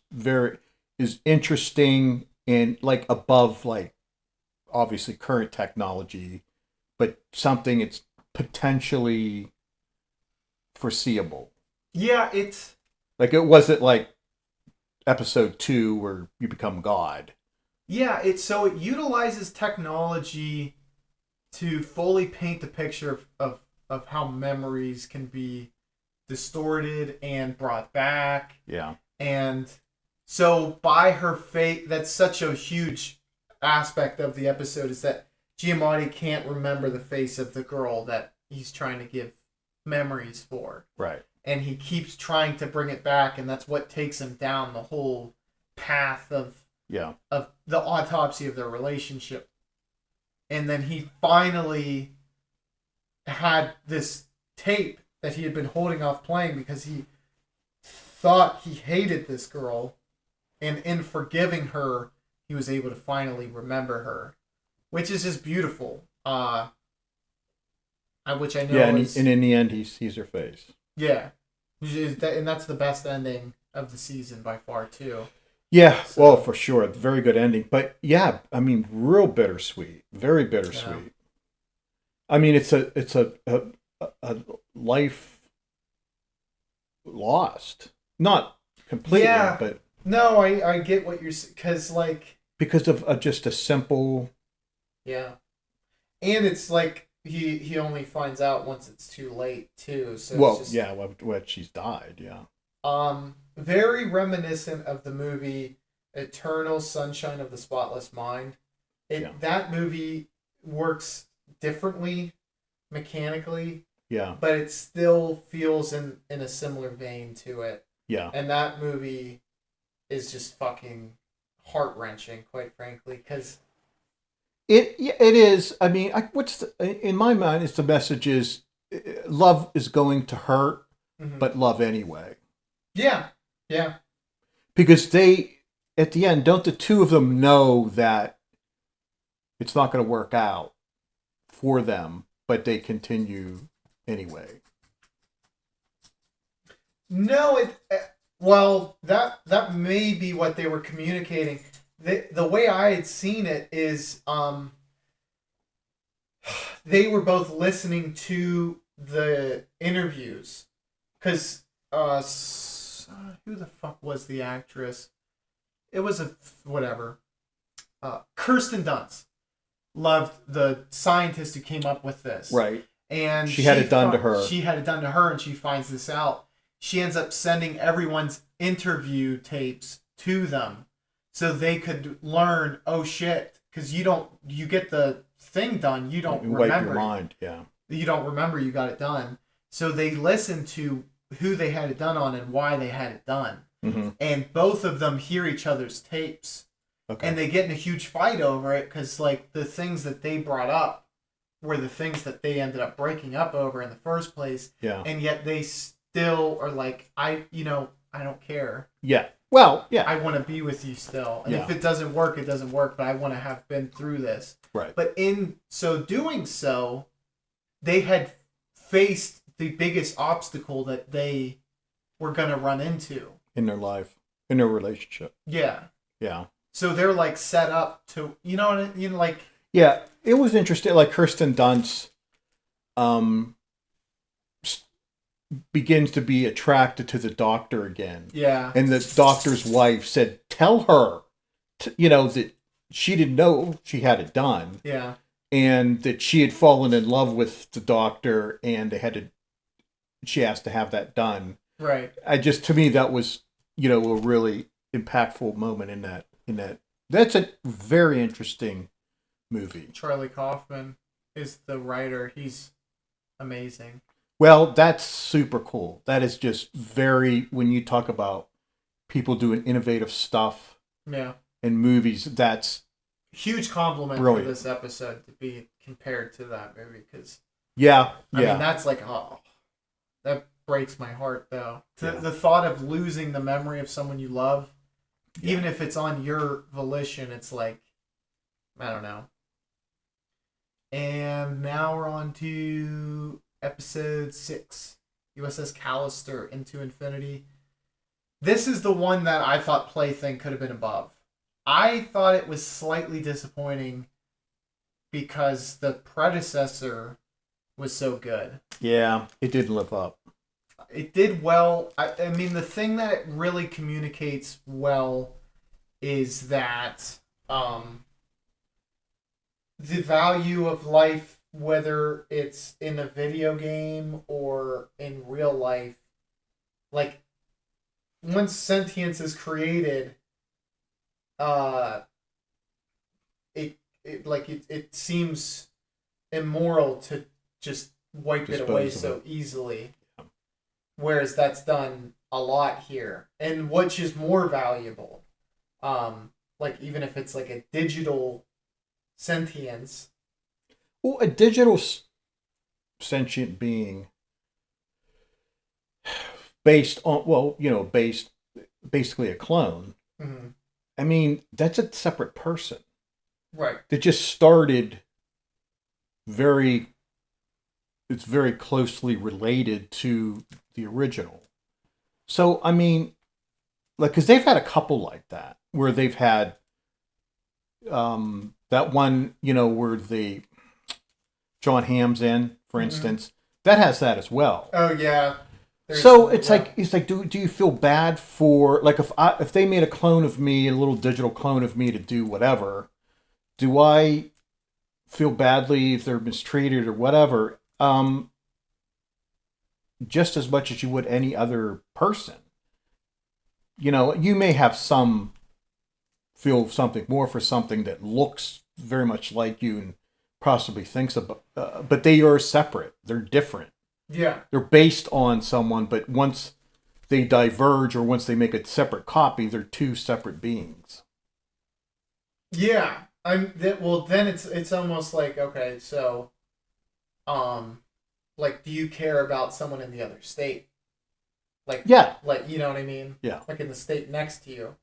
interesting and like above, like, obviously current technology, but something it's potentially foreseeable. Yeah, it's like, it wasn't like episode 2 where you become God. Yeah, it utilizes technology to fully paint the picture of how memories can be distorted and brought back. Yeah. And so by her fate, that's such a huge aspect of the episode, is that Giamatti can't remember the face of the girl that he's trying to give memories for. Right. And he keeps trying to bring it back, and that's what takes him down the whole path of the autopsy of their relationship. And then he finally had this tape that he had been holding off playing because he thought he hated this girl, and in forgiving her, he was able to finally remember her, which is just beautiful. Which I know. Yeah, and in the end, he sees her face. Yeah, and that's the best ending of the season by far too. Yeah, so, well, for sure, very good ending. But yeah, I mean, real bittersweet, very bittersweet. Yeah. I mean, it's a life lost, not completely, but no, I get what you're, because of just a simple. Yeah, and it's like he only finds out once it's too late too. So when she's died, yeah. Very reminiscent of the movie Eternal Sunshine of the Spotless Mind. That movie works differently mechanically. Yeah. But it still feels in a similar vein to it. Yeah. And that movie is just fucking heart-wrenching, quite frankly, because It is. I mean, in my mind, it's the message is love is going to hurt, but love anyway. Yeah. Yeah. Because at the end, don't the two of them know that it's not going to work out for them, but they continue anyway? No, well, that may be what they were communicating. The way I had seen it is they were both listening to the interviews. Because who the fuck was the actress? It was whatever. Kirsten Dunst loved the scientist who came up with this. Right. And she had it done to her. She had it done to her, and she finds this out. She ends up sending everyone's interview tapes to them so they could learn, oh shit, because you get the thing done, you don't remember. Wipe your mind, yeah. You don't remember you got it done. So they listen to who they had it done on and why they had it done. Mm-hmm. And both of them hear each other's tapes. Okay. And they get in a huge fight over it because, like, the things that they brought up were the things that they ended up breaking up over in the first place. Yeah. And yet they still are like, I don't care. Yeah. Well, yeah. I want to be with you still. And if it doesn't work, it doesn't work, but I want to have been through this. Right. But in doing so, they had faced the biggest obstacle that they were going to run into. In their life. In their relationship. Yeah. Yeah. So they're like set up to, like. Yeah. It was interesting. Like Kirsten Dunst begins to be attracted to the doctor again. Yeah. And the doctor's wife said, tell her, that she didn't know she had it done. Yeah. And that she had fallen in love with the doctor and she asked to have that done. Right. To me, that was, a really impactful moment in that. That's a very interesting movie. Charlie Kaufman is the writer. He's amazing. Well, that's super cool. That is just when you talk about people doing innovative stuff in movies, that's huge compliment for this episode to be compared to that movie. Because I mean, that's like, that breaks my heart, though. The thought of losing the memory of someone you love, even if it's on your volition, it's like, I don't know. And now we're on to Episode 6, USS Callister Into Infinity. This is the one that I thought Plaything could have been above. I thought it was slightly disappointing because the predecessor was so good. Yeah, it didn't live up. It did well. I mean, the thing that it really communicates well is that the value of life, whether it's in a video game or in real life, like, once sentience is created, it seems immoral to just wipe it away so easily. Whereas that's done a lot here. And which is more valuable. Like, even if it's like a digital sentience. Well, a digital sentient being based basically a clone. Mm-hmm. I mean, that's a separate person. Right. That just started it's very closely related to the original. So, I mean, like, because they've had a couple like that, where they've had that one, where John Hamm's in, for instance, that has that as well. Oh, yeah. It's like, do you feel bad for, like, if they made a clone of me, a little digital clone of me to do whatever, do I feel badly if they're mistreated or whatever? Just as much as you would any other person. You may have feel something more for something that looks very much like you and possibly thinks about, but they are separate. They're different. Yeah. They're based on someone, but once they diverge or once they make a separate copy, they're two separate beings. Yeah. Well, then it's almost like, okay, so like, do you care about someone in the other state? Like, Yeah. like, you know what I mean? Yeah. Like in the state next to you.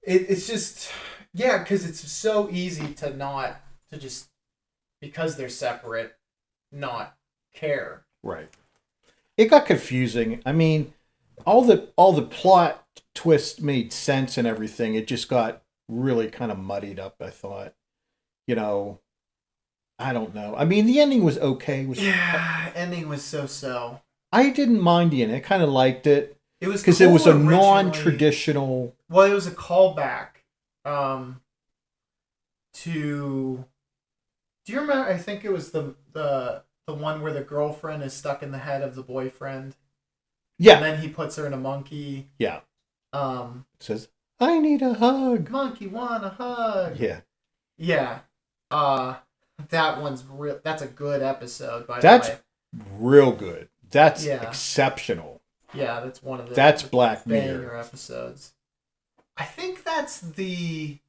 It's just, yeah, because it's so easy to not, to just, because they're separate, not care. Right. It got confusing. I mean, all the plot twists made sense and everything. It just got really kind of muddied up, I thought. You know, I don't know. I mean, the ending was okay. Yeah, ending was so. I didn't mind the ending. I kind of liked it. It was because cool it was a originally. non-traditional. Well, it was a callback to. Do you remember? I think it was the one where the girlfriend is stuck in the head of the boyfriend. Yeah. And then he puts her in a monkey. Yeah. It says, "I need a hug." Monkey want a hug. Yeah. Yeah. That one's real. That's a good episode. By That's the way, real good. That's exceptional. Yeah, that's one of the. That's Black banger Mirror episodes. I think that's the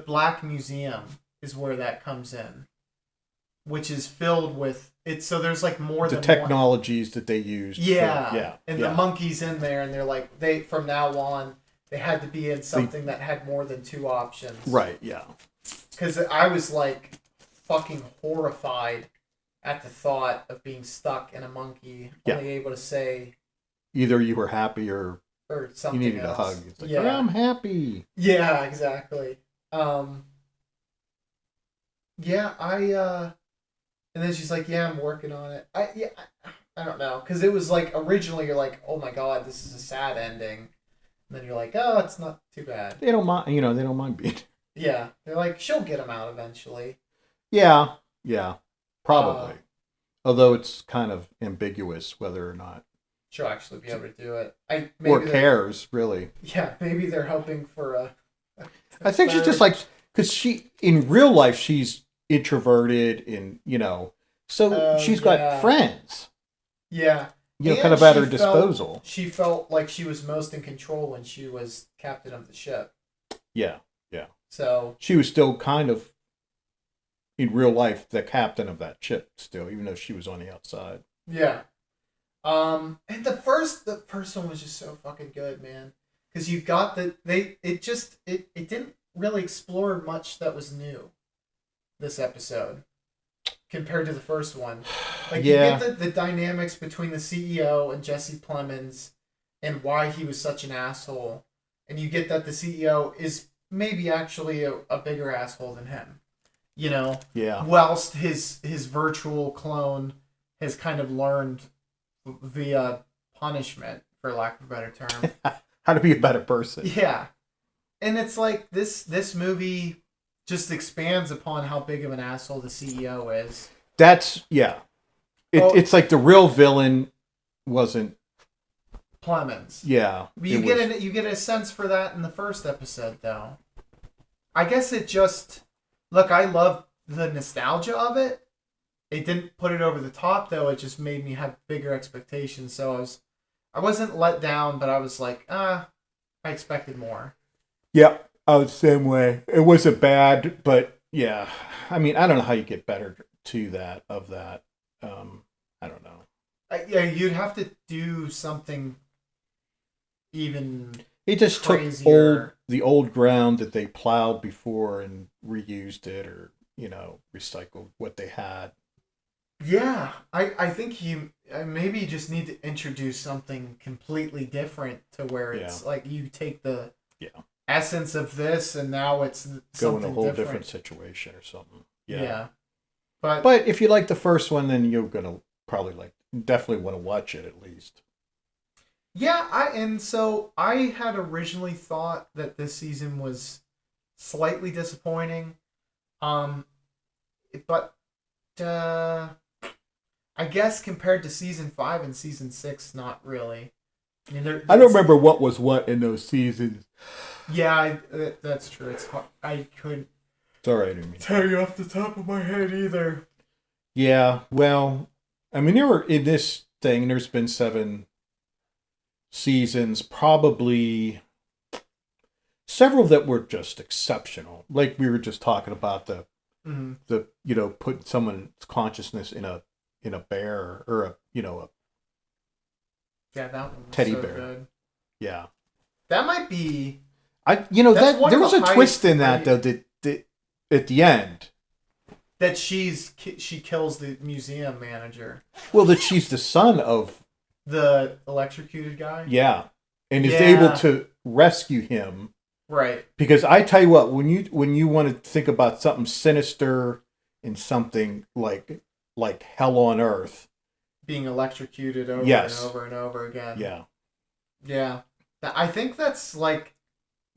Black Museum is where that comes in, which is filled with it. So there's like more the than technologies that they used. Yeah, the monkeys in there, and they're like from now on they had to be in something that had more than 2 options. Right. Yeah. Because I was like fucking horrified at the thought of being stuck in a monkey, only able to say either you were happy or something you needed else. a hug. It's like, I'm happy. Yeah, exactly. Yeah, and then she's like, yeah, I'm working on it. I don't know, because it was like originally you're like, oh my god, this is a sad ending, and then you're like, oh, it's not too bad. They don't mind, they don't mind being. Yeah, they're like, she'll get him out eventually. Yeah, probably. Although it's kind of ambiguous whether or not she'll actually be able to do it. Or cares, really. Yeah, maybe they're hoping for a I think she's just like, because she, in real life, she's introverted and, so she's got friends. Yeah. Kind of at her disposal. She felt like she was most in control when she was captain of the ship. Yeah. So she was still kind of, in real life, the captain of that ship still, even though she was on the outside. Yeah. And the first one was just so fucking good, man. Because you got it didn't really explore much that was new this episode compared to the first one. Like, you get the dynamics between the CEO and Jesse Plemons and why he was such an asshole. And you get that the CEO is maybe actually a bigger asshole than him. Yeah. Whilst his virtual clone has kind of learned via punishment, for lack of a better term, how to be a better person. Yeah. And it's like this movie just expands upon how big of an asshole the CEO is. That's it's like the real villain wasn't Plemons. Yeah. You get a sense for that in the first episode, though. I guess it just... Look, I love the nostalgia of it. It didn't put it over the top, though. It just made me have bigger expectations. So I wasn't let down, but I was like, I expected more. Yep, I was the same way. It wasn't bad, but yeah. I mean, I don't know how you get better to that, of that. I don't know. Yeah, you'd have to do something even He just crazier. Took the old ground that they plowed before and reused it, or, recycled what they had. Yeah, I think you maybe just need to introduce something completely different to where it's like you take the essence of this and now it's something go in a whole different situation or something. Yeah. But if you like the first one, then you're gonna probably definitely want to watch it at least. Yeah, I had originally thought that this season was slightly disappointing. But I guess compared to season 5 and season 6, not really. I mean, I don't remember what was what in those seasons. Yeah, that's true. It's hard. I couldn't. It's all right. I mean, tell you off the top of my head either. Yeah, well, I mean, there were in this thing. There's been 7 seasons. Probably several that were just exceptional. Like we were just talking about Mm-hmm. putting someone's consciousness in a bear or a Yeah, that one was teddy so bear. good. Yeah. That might be. That one there of was the a twist highest in that though that at the end. That she kills the museum manager. Well, that she's the son of The electrocuted guy. yeah, and is able to rescue him. Right. Because I tell you what, when you want to think about something sinister and something like Hell on Earth, Being electrocuted over yes. and over and over again. Yeah. Yeah. I think that's like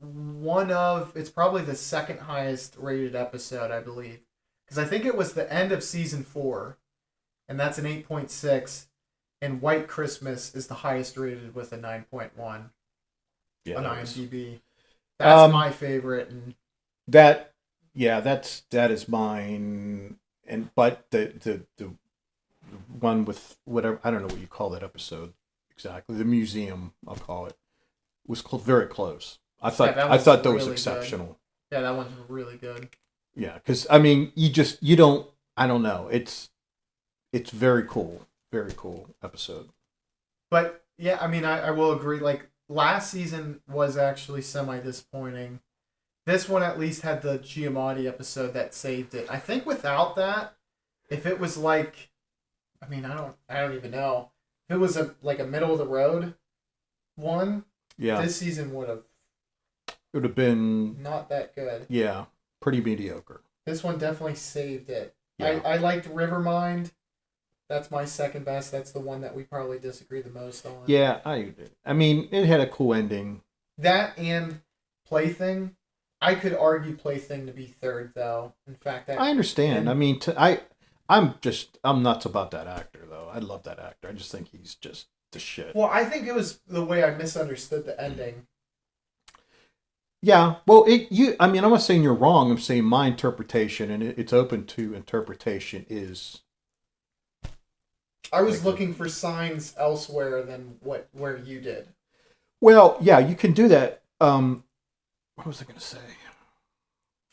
it's probably the second highest rated episode, I believe. Because I think it was the end of season 4, and that's an 8.6, and White Christmas is the highest rated with a 9.1 on IMDb. That's my favorite, and that is mine. But the one with whatever, I don't know what you call that episode exactly. The museum, I'll call it, was very close. I thought that was exceptional. Good. Yeah, that one's really good. Yeah, because I mean, you don't. I don't know. It's very cool episode. But yeah, I mean, I will agree. Like last season was actually semi-disappointing. This one at least had the Giamatti episode that saved it. I think without that, if it was like, I mean, I don't even know. If it was a middle of the road one, this season would have been not that good. Yeah, pretty mediocre. This one definitely saved it. Yeah. I liked Rivermind. That's my second best. That's the one that we probably disagree the most on. Yeah, I mean, it had a cool ending. That and Plaything. I could argue Plaything to be third, though. In fact, I understand. I mean, I'm nuts about that actor, though. I love that actor. I just think he's just the shit. Well, I think it was the way I misunderstood the ending. Yeah, well, I mean, I'm not saying you're wrong. I'm saying my interpretation, and it's open to interpretation, is... I was looking for signs elsewhere than where you did. Well, yeah, you can do that. What was I going to say?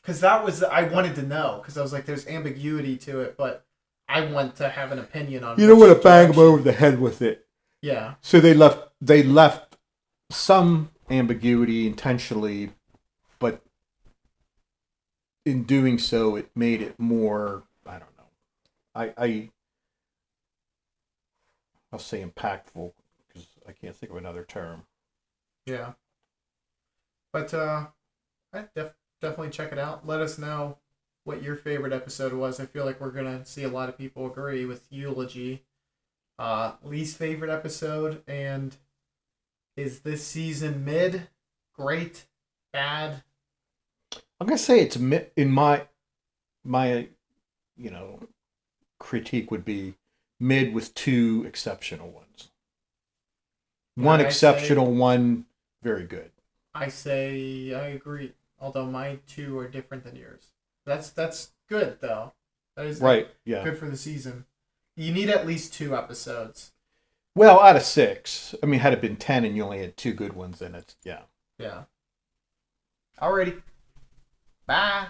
Because I wanted to know, because I was like, there's ambiguity to it, but I want to have an opinion on. You don't want to bang them over the head with it. Yeah. So they left some ambiguity intentionally, but in doing so, it made it more. I don't know. I'll say impactful because I can't think of another term. Yeah. But I definitely check it out. Let us know what your favorite episode was. I feel like we're gonna see a lot of people agree with Eulogy. Least favorite episode, and is this season mid, great, bad? I'm gonna say it's mid. In my critique would be mid with 2 exceptional ones. One exceptional, one very good. I say I agree. Although my 2 are different than yours. That's good though. That is right. Yeah. Good for the season. You need at least 2 episodes. Well, out of 6. I mean, had it been 10 and you only had 2 good ones, then it's yeah. Yeah. Alrighty. Bye.